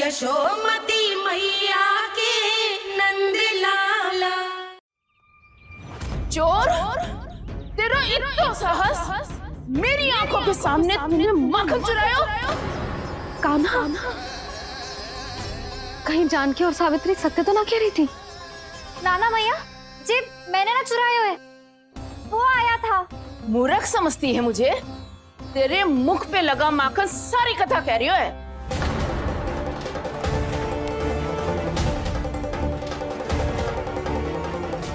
यशोमती मैया के नंद लाला। चोर, तेरा इतना साहस, मेरी आंखों के सामने तूने माखन चुराया। कान्हा, कहीं जानकी और सावित्री सत्य तो ना कह रही थी? नाना मैया जी, मैंने ना चुराया है, वो आया था। मूर्ख समझती है मुझे? तेरे मुख पे लगा माखन सारी कथा कह रही है।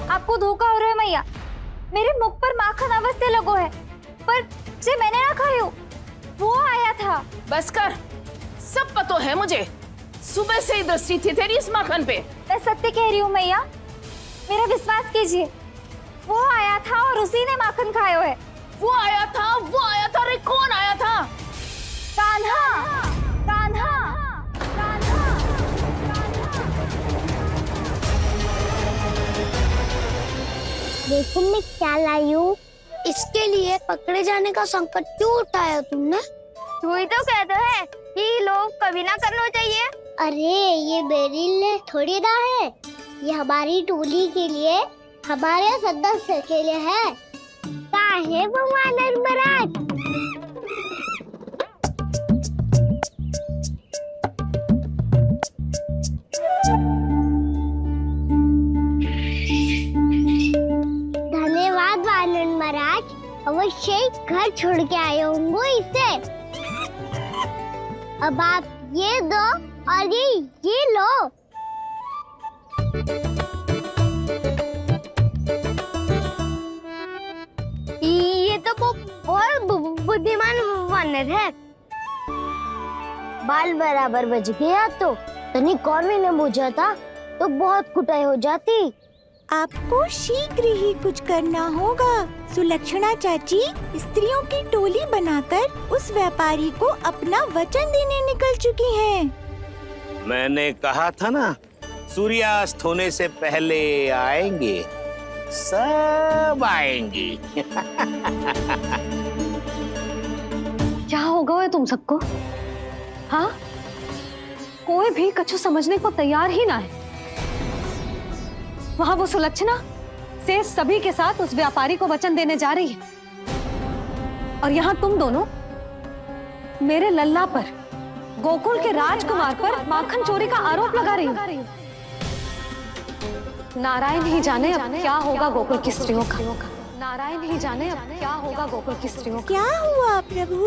आपको धोखा हो रहा है मैया, मेरे मुख पर माखन अवश्य लगो है, पर जे मैंने ना खायो, वो आया था। बस कर, सब पतो है मुझे। सुबह से ही दृष्टि थी तेरी इस माखन पे। मैं सत्य कह रही हूँ मैया, मेरा विश्वास कीजिए, वो आया था और उसी ने माखन खायो है। वो आया था, वो आया था। अरे कौन आया था? कान्हा, कान्हा, कान्हा। देखो मैं क्या लाई हूँ। इसके लिए पकड़े जाने का संकट क्यों उठाया तुमने? तू ही तो कहते है कि लोग कभी ना करना चाहिए। अरे ये मेरे लिए थोड़ी ना है, ये हमारी टोली के लिए, हमारे सदस्य के लिए है। काहे भगवान महाराज? धन्यवाद वानर महाराज, अवश्य घर छोड़ के आए होंगे इसे। अब आप ये दो और ये लो। ये तो बहुत बुद्धिमान वानर है। बाल बराबर बज गया तो तनिक और भी न बुझा था तो बहुत कुटाई हो जाती। आपको शीघ्र ही कुछ करना होगा। सुलक्षणा चाची स्त्रियों की टोली बनाकर उस व्यापारी को अपना वचन देने निकल चुकी हैं। मैंने कहा था ना, सूर्यास्त होने से पहले आएंगे, सब आएंगी। क्या होगा है तुम सबको? हाँ, कोई भी कछु समझने को तैयार ही ना है। वहां वो सुलक्षणा से सभी के साथ उस व्यापारी को वचन देने जा रही है, और यहाँ तुम दोनों मेरे लल्ला पर, गोकुल के राजकुमार पर माखन चोरी का आरोप लगा रही हो। नारायण ही जाने अब क्या होगा गोकुल की स्त्रियों का। नारायण ही जाने अब क्या होगा गोकुल की स्त्रियों का। क्या हुआ प्रभु?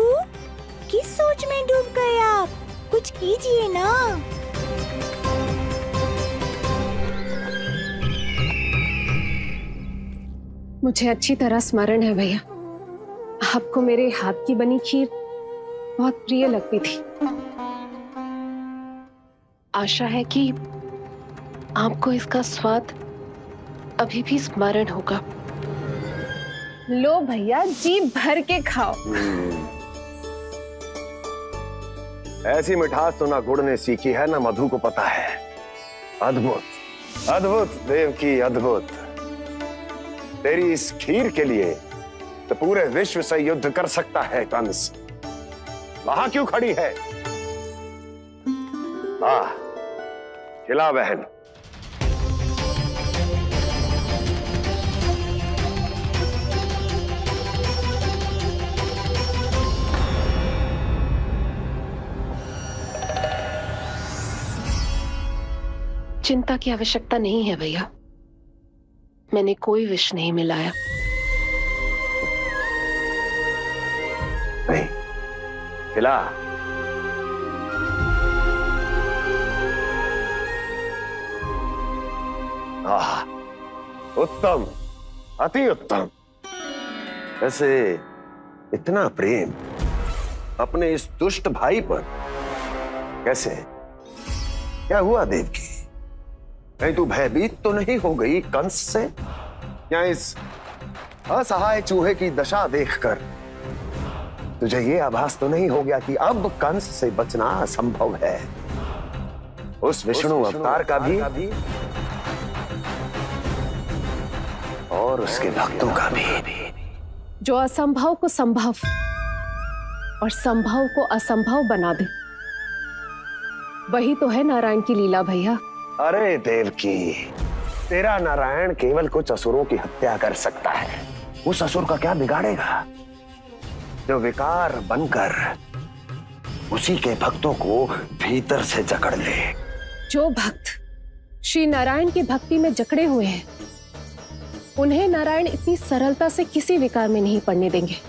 किस सोच में डूब गए आप? कुछ कीजिए ना। मुझे अच्छी तरह स्मरण है भैया, आपको मेरे हाथ की बनी खीर बहुत प्रिय लगती थी। आशा है कि आपको इसका स्वाद अभी भी स्मरण होगा। लो भैया, जी भर के खाओ। ऐसी मिठास तो ना गुड़ ने सीखी है ना मधु को पता है। अद्भुत, अद्भुत देवकी, अद्भुत। तेरी इस खीर के लिए तो पूरे विश्व से युद्ध कर सकता है कंस। वहां क्यों खड़ी है? खिला बहन। चिंता की आवश्यकता नहीं है भैया, मैंने कोई विष नहीं मिलाया। नहीं, खिला। उत्तम, अति उत्तम। वैसे इतना प्रेम अपने इस दुष्ट भाई पर कैसे? क्या हुआ देवकी? कहीं तू भयभीत तो नहीं हो गई कंस से? या इस असहाय चूहे की दशा देखकर तुझे ये आभास तो नहीं हो गया कि अब कंस से बचना असंभव है? उस विष्णु अवतार का भी और उसके भक्तों का भी। जो असंभव को संभव और संभव को असंभव बना दे, वही तो है नारायण की लीला भैया। अरे देवकी, तेरा नारायण केवल कुछ असुरों की हत्या कर सकता है। उस असुर का क्या बिगाड़ेगा जो विकार बनकर उसी के भक्तों को भीतर से जकड़ ले। जो भक्त श्री नारायण की भक्ति में जकड़े हुए हैं, उन्हें नारायण इतनी सरलता से किसी विकार में नहीं पड़ने देंगे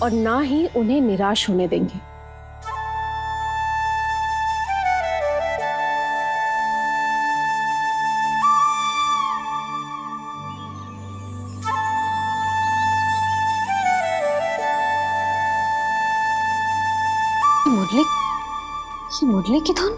और ना ही उन्हें निराश होने देंगे। मुरली की धुन।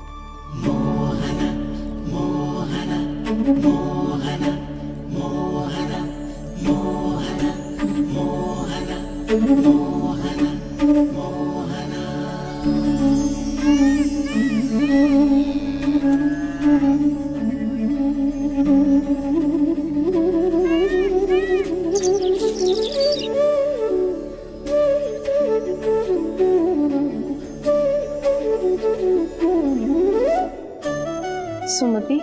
सुमति,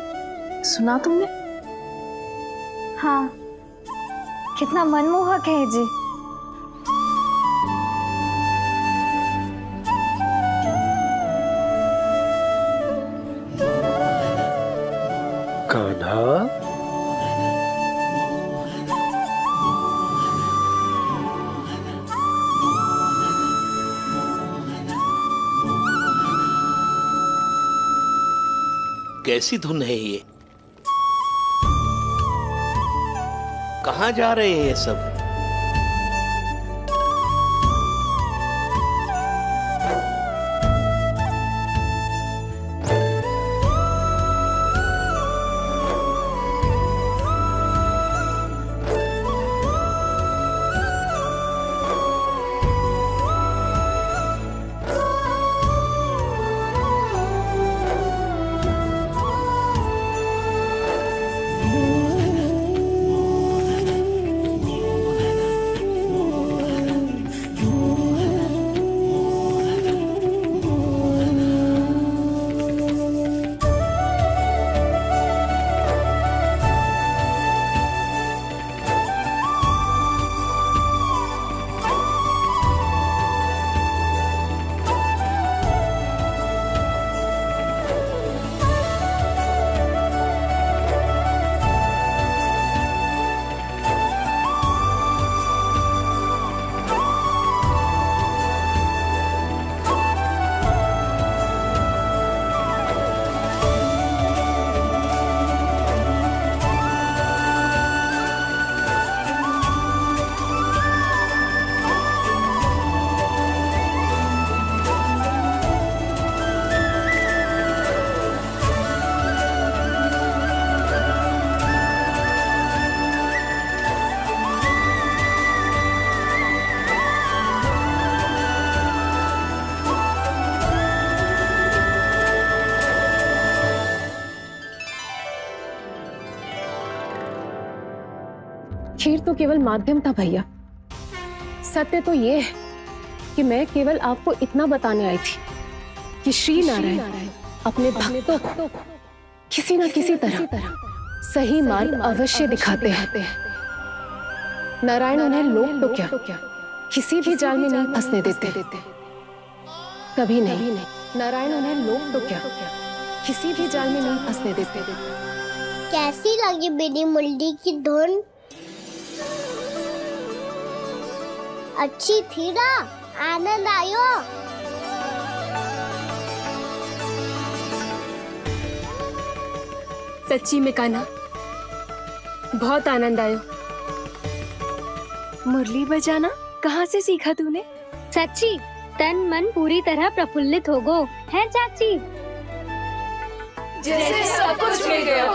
सुना तुमने? हाँ, कितना मनमोहक है जी। कान्हा, कैसी धुन है ये? कहाँ जा रहे हैं ये सब? खीर तो केवल माध्यम था भैया। सत्य तो ये है कि मैं केवल आपको इतना बताने आई थी कि श्री नारायण अपने भक्तों को किसी न किसी तरह सही मार्ग अवश्य दिखाते हैं। नारायण उन्हें लोग तो क्या किसी भी जाल में नहीं फंसने देते, कभी नहीं। नारायण उन्हें लोग तो क्या किसी भी जाल में नहीं फंसने देते। कैसी लगी मेरी मुरली की धुन? अच्छी थी ना? आनंद आयो? सच्ची में कान्हा, बहुत आनंद आयो। मुरली बजाना कहाँ से सीखा तूने? सच्ची तन मन पूरी तरह प्रफुल्लित हो गो है चाची। जैसे सब कुछ मिल गया।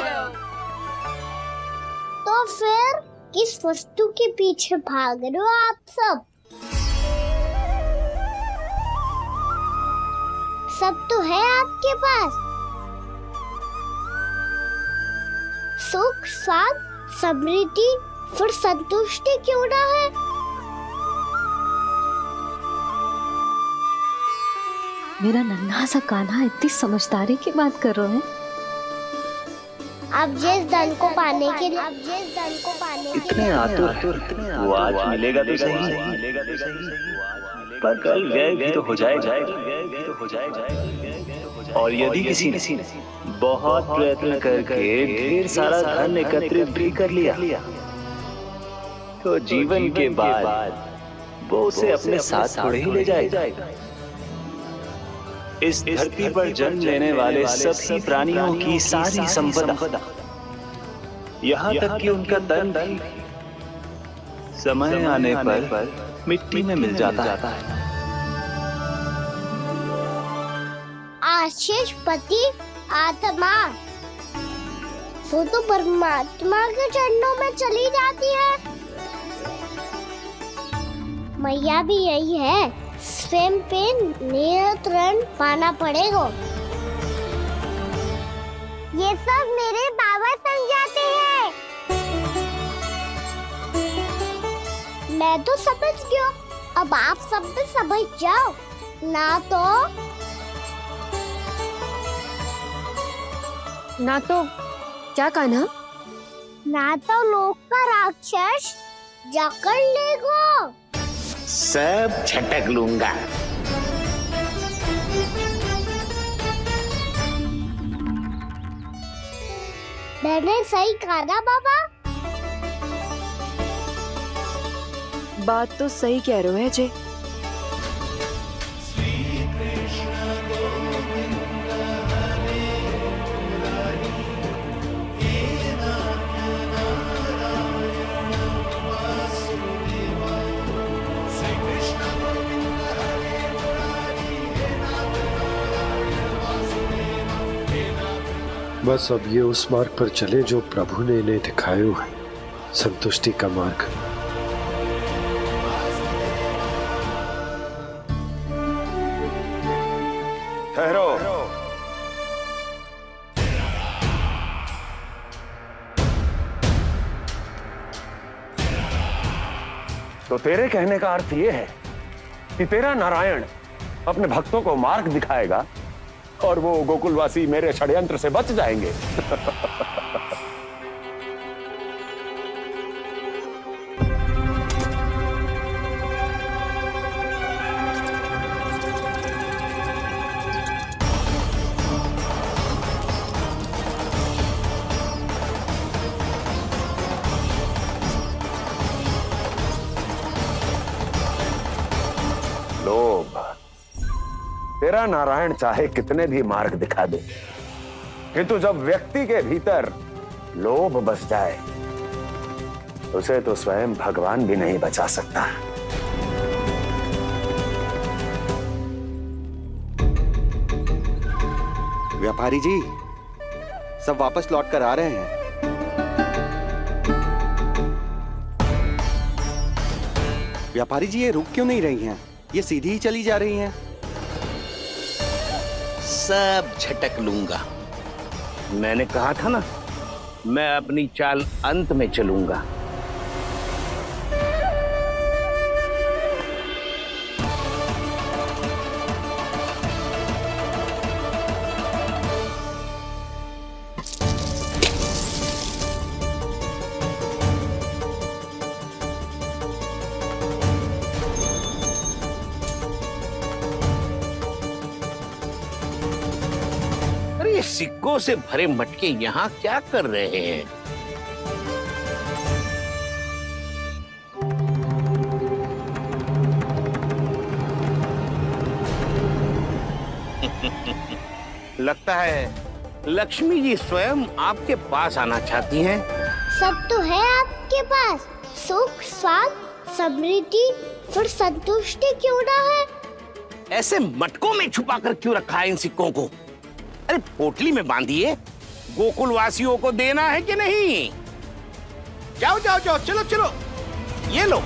तो फिर किस वस्तु के पीछे भाग रहे हो आप सब? सब तो है आपके पास। सुख, स्वाद, समृद्धि, फिर संतुष्टि क्यों ना है? मेरा नन्हा सा कान्हा इतनी समझदारी की बात कर रहे हैं। अब जिस धन को पाने के लिए इतने आतुर वो आज मिलेगा तो सही, पर कल व्यय भी तो हो जाएगा। और यदि किसी ने बहुत प्रयत्न करके ढेर सारा धन एकत्रित भी कर लिया तो जीवन के बाद वो उसे अपने साथ थोड़े ही ले जाएगा। इस धरती पर जन्म लेने वाले सभी प्राणियों की सारी संपदा, यहाँ तक कि उनका तन भी समय आने पर मिट्टी में मिल जाता है। आशीष पति आत्मा वो तो परमात्मा के चरणों में चली जाती है। मैया भी यही है, स्वयं पे नियंत्रण पाना पड़ेगा। ये सब मेरे बाबा समझाते हैं। मैं तो समझ गया, अब आप सब भी समझ जाओ ना तो क्या कान्हा? ना तो लोक का राक्षस जकड़ लेगो। सब झटक लूंगा। मैंने सही कहा ना बाबा? बात तो सही कह रहे हो है अजय। बस अब ये उस मार्ग पर चले जो प्रभु ने इन्हें दिखाया है, संतुष्टि का मार्ग। ठहरो। तो तेरे कहने का अर्थ यह है कि तेरा नारायण अपने भक्तों को मार्ग दिखाएगा और वो गोकुलवासी मेरे षड्यंत्र से बच जाएंगे। लोभ, तेरा नारायण चाहे कितने भी मार्ग दिखा दे, किंतु जब व्यक्ति के भीतर लोभ बस जाए उसे तो स्वयं भगवान भी नहीं बचा सकता। व्यापारी जी सब वापस लौट कर आ रहे हैं। व्यापारी जी ये रुक क्यों नहीं रही हैं? ये सीधी ही चली जा रही हैं। सब झटक लूंगा। मैंने कहा था ना, मैं अपनी चाल अंत में चलूंगा। अरे सिक्कों से भरे मटके यहाँ क्या कर रहे हैं? लगता है लक्ष्मी जी स्वयं आपके पास आना चाहती हैं। सब तो है आपके पास, सुख, स्वाद, समृद्धि, फिर संतुष्टि क्यों ना है? ऐसे मटकों में छुपा कर क्यों रखा है इन सिक्कों को? अरे पोटली में बांधिए, गोकुलवासियों को देना है कि नहीं? जाओ जाओ जाओ, चलो चलो, ये लो।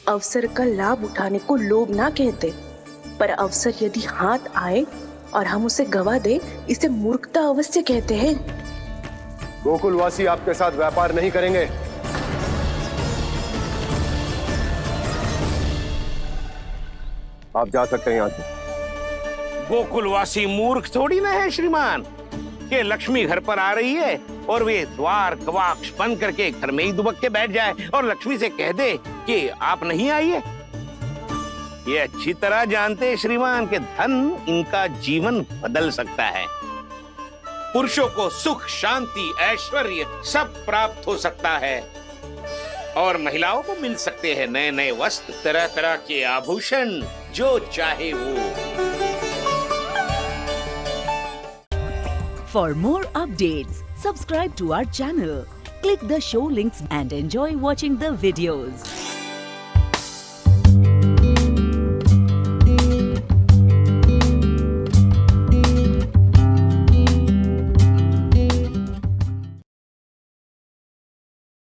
अवसर का लाभ उठाने को लोभ ना कहते, पर अवसर यदि हाथ आए और हम उसे गवा दे, इसे मूर्खता अवश्य कहते हैं। गोकुलवासी आपके साथ व्यापार नहीं करेंगे। आप जा सकते हैं यहाँ से। गोकुलवासी मूर्ख थोड़ी ना है श्रीमान कि लक्ष्मी घर पर आ रही है और वे द्वार कवाक्ष बंद करके घर में ही दुबक के बैठ जाए और लक्ष्मी से कह दे कि आप नहीं आइए। ये अच्छी तरह जानते हैं श्रीमान कि धन इनका जीवन बदल सकता है। पुरुषों को सुख, शांति, ऐश्वर्य सब प्राप्त हो सकता है और महिलाओं को मिल सकते हैं नए नए वस्त्र, तरह तरह के आभूषण, जो चाहे वो। For more updates, subscribe to our channel, click the show links and enjoy watching the videos.